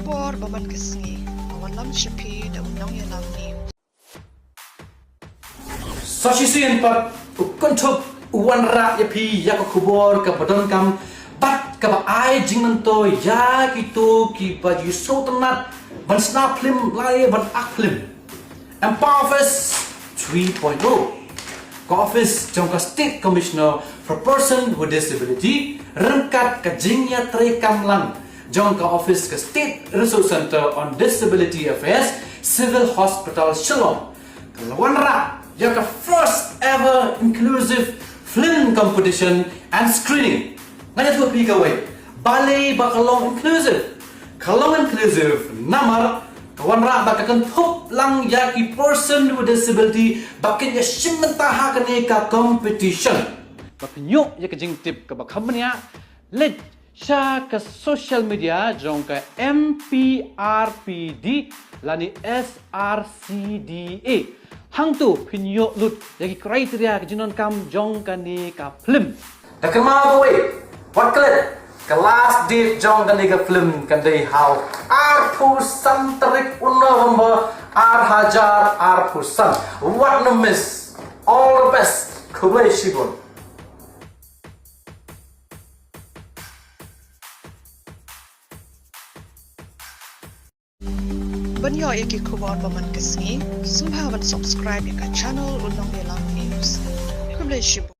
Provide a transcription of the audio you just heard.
kubor baman kesngi awan lam shipi da unang yalam news. Sasisian pat ukuntuk uwanra yapi yakakubor kabadon kam bat kaba ai jingmanto ya kitu ki baju sotanat ban snap film lai ban aklim Empowerfest 3.0 ka office jongka state commissioner for person with disability rengkat ka jingya trekam lang jongka office ka state resource center on disability affairs civil hospital Shillong kalwanra jongka first ever inclusive film competition and screening ngaya tu pi kawai balai bakalong inclusive namar kawanra bakakan thup lang yaki person with disability bakin ya shimentaha kane ka competition bakinyo ya kajing tip ka bakhamnya let sha ka social media jong ka MPRPD lani SRCDA hangtu pinyo lut yaki kriteria kajinon kam jong kane ka film dakama boy what klet kelas di jong dan liga film kandai how arpusan terik unawamba hajar arpusan what no miss all the best kubai shibun Banyo iki kubor baman kesngi subhawan subscribe ka channel unang yalam news. Kublai shibu